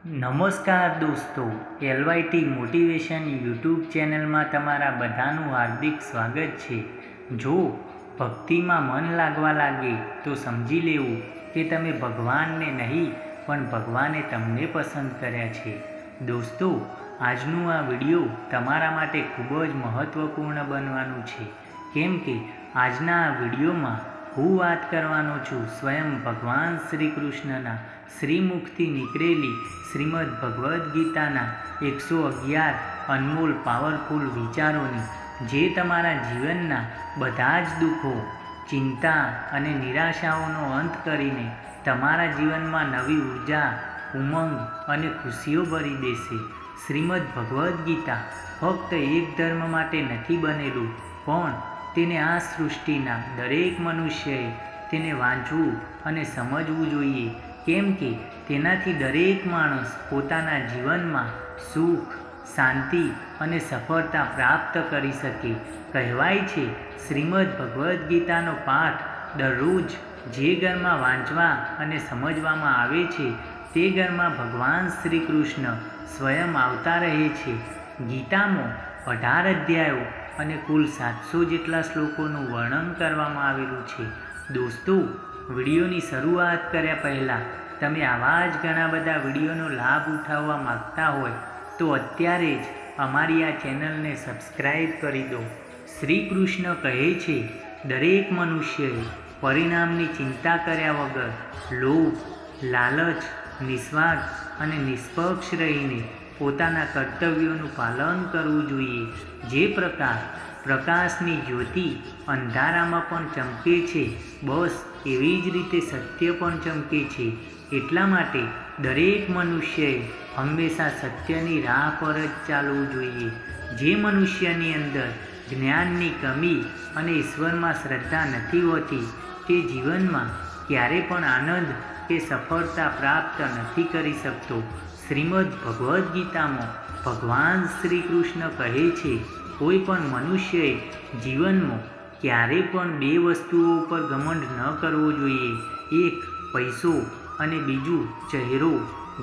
નમસ્કાર દોસ્તો, LYT motivation YouTube ચેનલમાં તમારા બધાનું હાર્દિક સ્વાગત છે. જો ભક્તિમાં મન લાગવા લાગે તો સમજી લેવું કે તમે ભગવાનને નહીં પણ ભગવાને તમને પસંદ કર્યા છે. દોસ્તો, આજનું આ વિડીયો તમારા માટે ખૂબ જ મહત્ત્વપૂર્ણ બનવાનું છે, કેમ કે આજના આ વિડીયોમાં હું વાત કરવાનો છું સ્વયં ભગવાન શ્રી કૃષ્ણના શ્રીમુખથી નીકળેલી શ્રીમદ ભગવદ્ ગીતાના 111 અનમોલ પાવરફુલ વિચારોની, જે તમારા જીવનના બધા જ દુઃખો, ચિંતા અને નિરાશાઓનો અંત કરીને તમારા જીવનમાં નવી ઉર્જા, ઉમંગ અને ખુશીઓ ભરી દેશે. શ્રીમદ ભગવદ્ ગીતા ફક્ત એક ધર્મ માટે નથી બનેલું, પણ તેને આ સૃષ્ટિના દરેક મનુષ્યએ તેને વાંચવું અને સમજવું જોઈએ, કેમ કે તેનાથી દરેક માણસ પોતાના જીવનમાં સુખ, શાંતિ અને સફળતા પ્રાપ્ત કરી શકે. કહેવાય છે, શ્રીમદ ભગવદ્ ગીતાનો પાઠ દરરોજ જે ઘરમાં વાંચવા અને સમજવામાં આવે છે, તે ઘરમાં ભગવાન શ્રી કૃષ્ણ સ્વયં આવતા રહે છે. ગીતામાં 18 અધ્યાયો અને કુલ 700 જેટલા શ્લોકોનું વર્ણન કરવામાં આવેલું છે. દોસ્તો, વિડીયોની શરૂઆત કર્યા પહેલાં તમે આવા જ ઘણા બધા વિડીયોનો લાભ ઉઠાવવા માગતા હોય તો અત્યારે જ અમારી આ ચેનલને સબસ્ક્રાઈબ કરી દો. શ્રી કૃષ્ણ કહે છે, દરેક મનુષ્યએ પરિણામની ચિંતા કર્યા વગર લોભ, લાલચ, નિસ્વાર્થ અને નિષ્પક્ષ રહીને પોતાના કર્તવ્યોનું પાલન કરવું જોઈએ. જે પ્રકાશની જ્યોતિ અંધારામાં પણ ચમકે છે, બસ એવી જ રીતે સત્ય પણ ચમકે છે. એટલા માટે દરેક મનુષ્યએ હંમેશા સત્યની રાહ પર જ ચાલવું જોઈએ. જે મનુષ્યની અંદર જ્ઞાનની કમી અને ઈશ્વરમાં શ્રદ્ધા નથી હોતી, તે જીવનમાં ક્યારે પણ આનંદ કે સફળતા પ્રાપ્ત નથી કરી શકતો. શ્રીમદ ભગવદ્ ગીતામાં ભગવાન શ્રી કૃષ્ણ કહે છે, કોઈ પણ મનુષ્યએ જીવનમાં ક્યારે પણ બે વસ્તુઓ ઉપર ઘમંડ ન કરવો જોઈએ. એક પૈસો અને બીજું ચહેરો.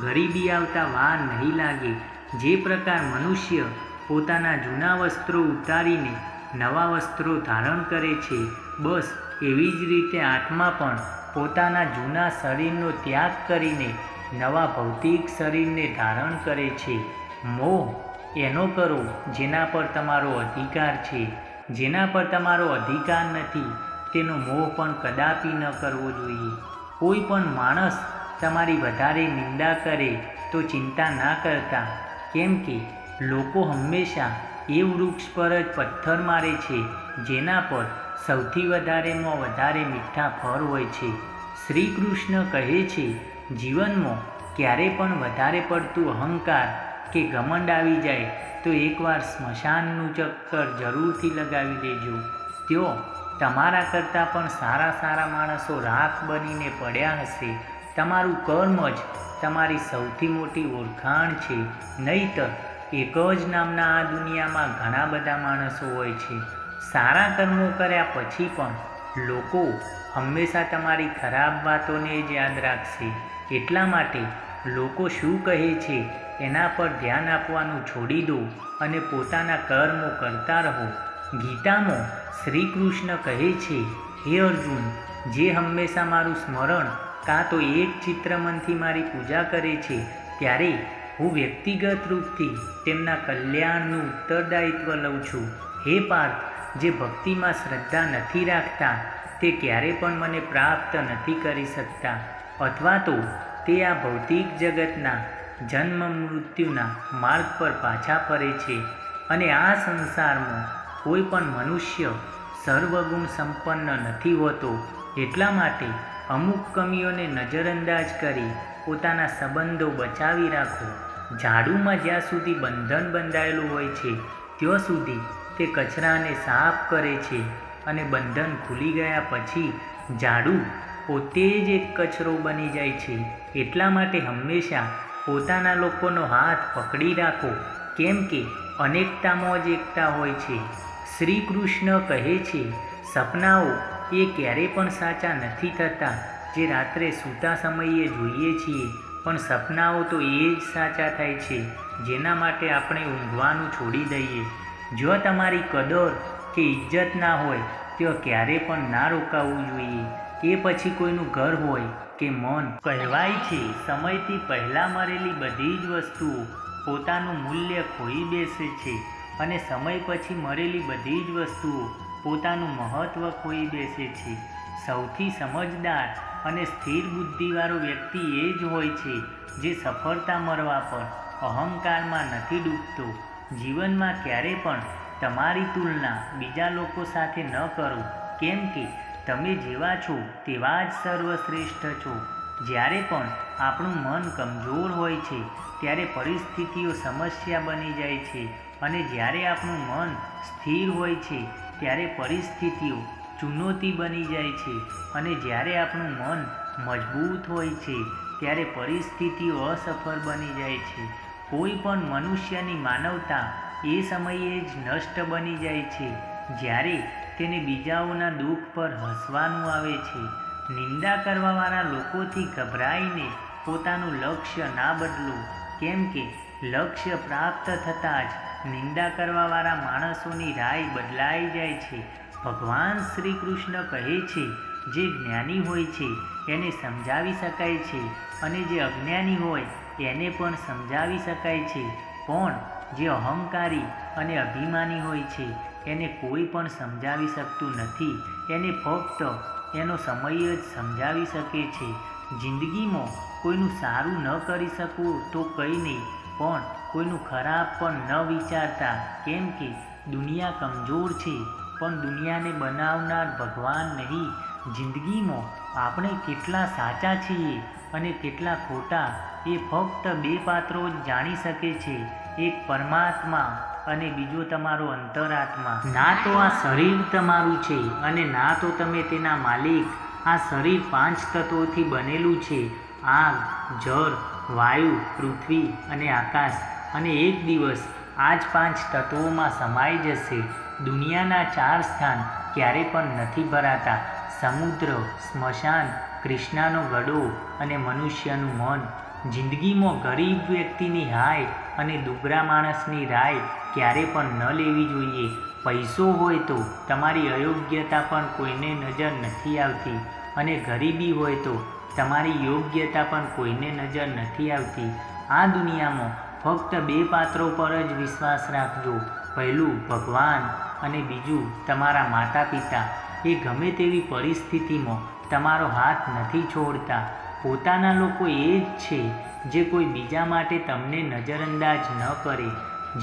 ગરીબી આવતા વાર નહીં લાગે. જે પ્રકાર મનુષ્ય પોતાના જૂના વસ્ત્રો ઉતારીને નવા વસ્ત્રો ધારણ કરે છે, બસ એવી જ રીતે આત્મા પણ પોતાના જૂના શરીરનો ત્યાગ કરીને નવા ભૌતિક શરીરને ધારણ કરે છે. મોહ એનો કરો જેના પર તમારો અધિકાર છે. જેના પર તમારો અધિકાર નથી, તેનો મોહ પણ કદાપી ન કરવો જોઈએ. કોઈ પણ માણસ તમારી વધારે નિંદા કરે તો ચિંતા ના કરતા, કેમ કે લોકો હંમેશા એ વૃક્ષ પર જ પથ્થર મારે છે જેના પર સૌથી વધારેમાં વધારે મીઠા ફળ હોય છે. શ્રી કૃષ્ણ કહે છે, જીવનમાં ક્યારે પણ વધારે પડતું અહંકાર કે ઘમંડ આવી જાય તો એકવાર સ્મશાનનું ચક્કર જરૂરથી લગાવી લેજો. ત્યાં તમારા કરતાં પણ સારા માણસો રાખ બનીને પડ્યા હશે. તમારું કર્મ જ તમારી સૌથી મોટી ઓળખાણ છે. નહીંતર એક જ નામના આ દુનિયામાં ઘણા બધા માણસો હોય છે. સારા કર્મો કર્યા પછી પણ લોકો હંમેશા તમારી ખરાબ વાતોને જ યાદ રાખશે. એટલા માટે લોકો શું કહે છે એના પર ધ્યાન આપવાનું છોડી દો અને પોતાના કર્મો કરતા રહો. ગીતામાં શ્રી કૃષ્ણ કહે છે, હે અર્જુન, જે હંમેશા મારું સ્મરણ કાં તો એક ચિત્રમનથી મારી પૂજા કરે છે, ત્યારે હું વ્યક્તિગત રૂપથી તેમના કલ્યાણનું ઉત્તરદાયિત્વ લઉં છું. હે પાર્થ, જે ભક્તિમાં શ્રદ્ધા નથી રાખતા તે ક્યારે પણ મને પ્રાપ્ત નથી કરી શકતા, અથવા તો તે આ ભૌતિક જગતના જન્મ મૃત્યુના માર્ગ પર પાછા ફરે છે. અને આ સંસારમાં કોઈ પણ મનુષ્ય સર્વગુણ સંપન્ન નથી હોતો. એટલા માટે અમુક કમીઓને નજરઅંદાજ કરી પોતાના સંબંધો બચાવી રાખો. ઝાડુમાં જ્યાં સુધી બંધન બંધાયેલું હોય છે, ત્યાં સુધી તે કચરાને સાફ કરે છે, અને બંધન ખુલી ગયા પછી ઝાડુ પોતે જ એક કચરો બની જાય છે. એટલા માટે હંમેશા પોતાના લોકોનો હાથ પકડી રાખો, કેમ કે અનેકતામાં જ એકતા હોય છે. શ્રી કૃષ્ણ કહે છે, સપનાઓ એ ક્યારે પણ સાચા નથી થતા જે રાત્રે સૂતા સમયે જોઈએ છીએ. પણ સપનાઓ તો એ જ સાચા થાય છે જેના માટે આપણે ઊંઘવાનું છોડી દઈએ. જો તમારી કદર કે ઇજ્જત ના હોય તો ક્યારે પણ ના રોકાવું જોઈએ. એ પછી કોઈનું ઘર હોય કે મન. કહેવાય છે સમયથી પહેલાં મરેલી બધી જ વસ્તુઓ પોતાનું મૂલ્ય ખોઈ બેસે છે અને સમય પછી મરેલી બધી જ વસ્તુઓ પોતાનું મહત્ત્વ ખોઈ બેસે છે. સૌથી સમજદાર અને સ્થિર બુદ્ધિવાળો વ્યક્તિ એ જ હોય છે જે સફળતા મળવા પર અહંકારમાં નથી ડૂબતો. જીવનમાં ક્યારે પણ તમારી તુલના બીજા લોકો સાથે ન કરો, કેમ કે તમે જેવા છો તેવા જ સર્વશ્રેષ્ઠ છો. જ્યારે પણ આપણું મન કમજોર હોય છે ત્યારે પરિસ્થિતિઓ સમસ્યા બની જાય છે અને જ્યારે આપણું મન સ્થિર હોય છે ત્યારે પરિસ્થિતિઓ ચુનૌતી બની જાય છે અને જ્યારે આપણું મન મજબૂત હોય છે ત્યારે પરિસ્થિતિઓ અસફળ બની જાય છે. કોઈ પણ મનુષ્યની માનવતા એ સમયે જ નષ્ટ બની જાય છે જ્યારે તેને બીજાઓના દુઃખ પર હસવાનું આવે છે. નિંદા કરવાવાળા લોકોથી ગભરાઈને પોતાનું લક્ષ્ય ના બદલો, કેમ કે લક્ષ્ય પ્રાપ્ત થતાં જ નિંદા કરવાવાળા માણસોની રાય બદલાઈ જાય છે. ભગવાન શ્રી કૃષ્ણ કહે છે જે જ્ઞાની હોય છે એને સમજાવી શકાય છે અને જે અજ્ઞાની હોય એને પણ સમજાવી શકાય છે, પણ જે અહંકારી અને અભિમાની હોય છે એને કોઈ પણ સમજાવી શકતું નથી. એને ફક્ત એનો સમય જ સમજાવી શકે છે. જિંદગીમાં કોઈનું સારું ન કરી શકવું તો કંઈ નહીં, પણ કોઈનું ખરાબ પણ ન વિચારતા, કેમ કે દુનિયા કમજોર છે પણ દુનિયાને બનાવનાર ભગવાન નહીં. જિંદગીમાં આપણે કેટલા સાચા છીએ અને કેટલા ખોટા એ ફક્ત બે પાત્રો જ જાણી શકે છે, એક પરમાત્મા અને બીજો તમારો અંતરાત્મા. ના તો આ શરીર તમારું છે અને ના તો તમે તેના માલિક. આ શરીર 5 તત્વોથી બનેલું છે: આગ, જળ, વાયુ, પૃથ્વી અને આકાશ. અને એક દિવસ આ જ 5 તત્વોમાં સમાઈ જશે. દુનિયાના 4 સ્થાન ક્યારે પણ નથી ભરાતા: સમુદ્ર, સ્મશાન, કૃષ્ણનો ગડો અને મનુષ્યનું મન. જિંદગીમાં ગરીબ વ્યક્તિની હાય અને દુબળા માણસની રાય ક્યારે પણ ન લેવી જોઈએ. પૈસો હોય તો તમારી અયોગ્યતા પણ કોઈને નજર નથી આવતી અને ગરીબી હોય તો તમારી યોગ્યતા પણ કોઈને નજર નથી આવતી. આ દુનિયામાં ફક્ત 2 પાત્રો પર જ વિશ્વાસ રાખજો. પહેલું ભગવાન અને બીજું તમારા માતા પિતા. એ ગમે તેવી પરિસ્થિતિમાં તમારો હાથ નથી છોડતા. પોતાના લોકો એ જ છે જે કોઈ બીજા માટે તમને નજરઅંદાજ ન કરે.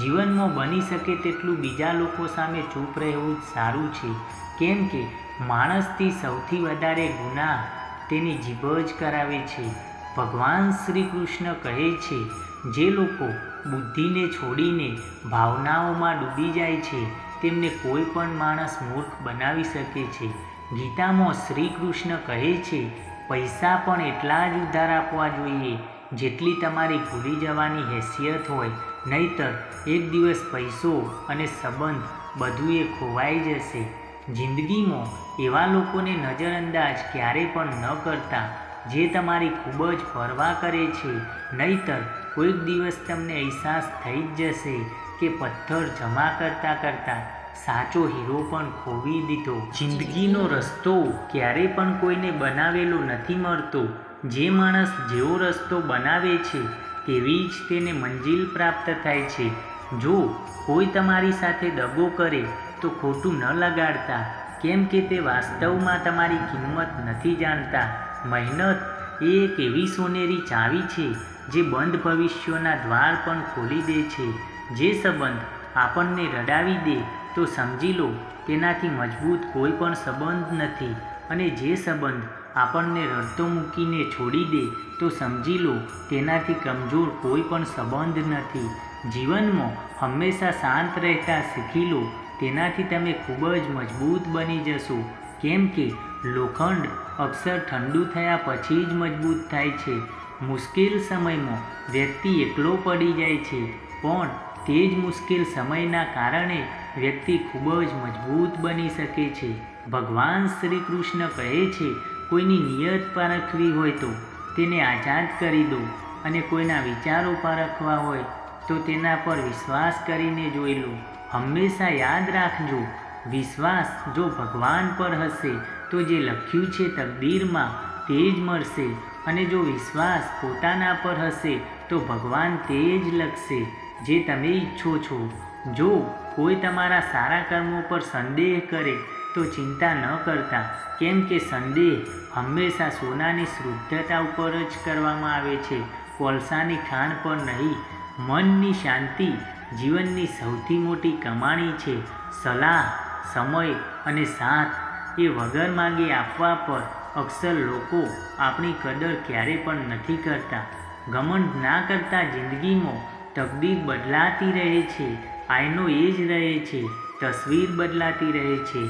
જીવનમાં બની શકે તેટલું બીજા લોકો સામે ચૂપ રહેવું જ સારું છે, કેમ કે માણસથી સૌથી વધારે ગુનાહ તેની જીભ જ કરાવે છે. ભગવાન શ્રી કૃષ્ણ કહે છે જે લોકો બુદ્ધિને છોડીને ભાવનાઓમાં ડૂબી જાય છે તેમને કોઈ પણ માણસ મૂર્ખ બનાવી શકે છે. ગીતામાં શ્રી કૃષ્ણ કહે છે પૈસા પણ એટલા જ ઉધાર આપવા જોઈએ જેટલી તમારી ભૂલી જવાની હેસિયત હોય, નહીતર એક દિવસ પૈસો અને સંબંધ બધું એ ખોવાઈ જશે. જિંદગીમાં એવા લોકોને નજરઅંદાજ ક્યારે પણ ન કરતા જે તમારી ખૂબ જ પરવા કરે છે, નહીતર કોઈક દિવસ તમને અહેસાસ થઈ જ જશે કે પથ્થર જમા કરતાં કરતાં સાચો હીરો પણ ખોવી દીધો. જિંદગીનો રસ્તો ક્યારે પણ કોઈને બનાવેલો નથી મળતો. જે માણસ જેવો રસ્તો બનાવે છે તેવી જ તેને મંજિલ પ્રાપ્ત થાય છે. જો કોઈ તમારી સાથે દગો કરે તો ખોટું ન લગાડતા, કેમ કે તે વાસ્તવમાં તમારી કિંમત નથી જાણતા. મહેનત એ એક એવી સોનેરી ચાવી છે જે બંધ ભવિષ્યોના દ્વાર પણ ખોલી દે છે. જે સંબંધ આપણને રડાવી દે તો સમજી લો તેનાથી મજબૂત કોઈ પણ સંબંધ નથી, અને જે સંબંધ આપણને રડતો મૂકીને છોડી દે તો સમજી લો તેનાથી કમજોર કોઈ પણ સંબંધ નથી. જીવનમાં હંમેશા શાંત રહેતા શીખી લો, તેનાથી તમે ખૂબ જ મજબૂત બની જશો, કેમ કે લોખંડ અક્ષર ઠંડુ થયા પછી જ મજબૂત થાય છે. મુશ્કેલ સમયમાં વ્યક્તિ એકલો પડી જાય છે, પણ તે જ મુશ્કેલ સમયના કારણે વ્યક્તિ ખૂબ જ મજબૂત બની શકે છે. ભગવાન શ્રી કૃષ્ણ કહે છે કોઈની નિયત પારખવી હોય તો તેને આઝાદ કરી દો, અને કોઈના વિચારો પારખવા હોય તો તેના પર વિશ્વાસ કરીને જોઈ લો. હંમેશા યાદ રાખજો, વિશ્વાસ જો ભગવાન પર હશે તો જે લખ્યું છે તકદીરમાં તે જ મળશે, અને જો વિશ્વાસ પોતાના પર હશે તો ભગવાન તે જ લખશે જે તમે ઈચ્છો છો. જો કોઈ તમારા સારા કર્મો પર સંદેહ કરે તો ચિંતા ન કરતા, કેમ કે સંદેહ હંમેશા સોનાની શુદ્ધતા ઉપર જ કરવામાં આવે છે, કોલસાની ખાણ પર નહીં. મનની શાંતિ જીવનની સૌથી મોટી કમાણી છે. સલાહ, સમય અને સાથ એ વગર માંગે આપવા પર અક્સર લોકો આપણી કદર ક્યારે પણ નથી કરતા. ઘમંડ ના કરતા જિંદગીમાં તકદીર બદલાતી રહે છે, આયનો એ જ રહે છે, તસવીર બદલાતી રહે છે.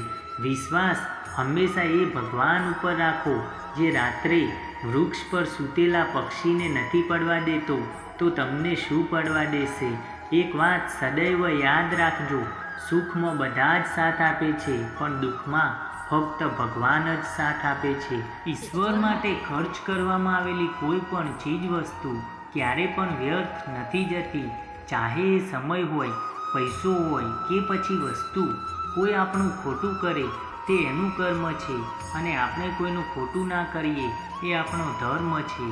વિશ્વાસ હંમેશા એ ભગવાન ઉપર રાખો જે રાત્રે વૃક્ષ પર સૂતેલા પક્ષીને નથી પડવા દેતો તો તમને શું પડવા દેશે. એક વાત સદૈવ યાદ રાખજો, સુખમાં બધા જ સાથ આપે છે, પણ દુઃખમાં ફક્ત ભગવાન જ સાથ આપે છે. ઈશ્વર માટે ખર્ચ કરવામાં આવેલી કોઈ પણ ચીજ વસ્તુ ક્યારે પણ વ્યર્થ નથી જતી. ચાહે એ સમય હોય, પૈસો હોય કે પછી વસ્તુ. કોઈ આપણું ખોટું કરે તે એનું કર્મ છે, અને આપણે કોઈનું ખોટું ના કરીએ એ આપણો ધર્મ છે.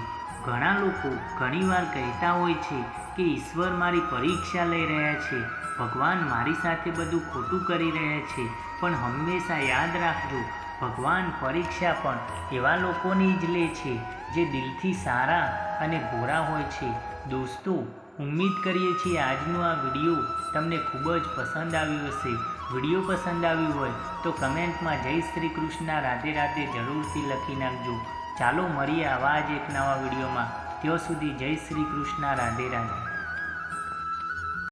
ઘણા લોકો ઘણીવાર કહેતા હોય છે કે ઈશ્વર મારી પરીક્ષા લઈ રહ્યા છે, ભગવાન મારી સાથે બધું ખોટું કરી રહ્યા છે. પણ હંમેશા યાદ રાખજો, ભગવાન પરીક્ષા પણ એવા લોકોની જ લે છે જે દિલથી સારા અને ગોરા હોય છે. દોસ્તો, ઉમ્મીદ કરીએ છીએ આજનો આ વિડીયો તમને ખૂબ જ પસંદ આવ્યો હશે. વિડીયો પસંદ આવ્યું હોય તો કમેન્ટમાં જય શ્રી કૃષ્ણ રાધે રાધે જરૂરથી લખી નાખજો. ચાલો મળીએ આવા જ એક નવા વિડીયોમાં. ત્યાં સુધી જય શ્રી કૃષ્ણ રાધે રાધે.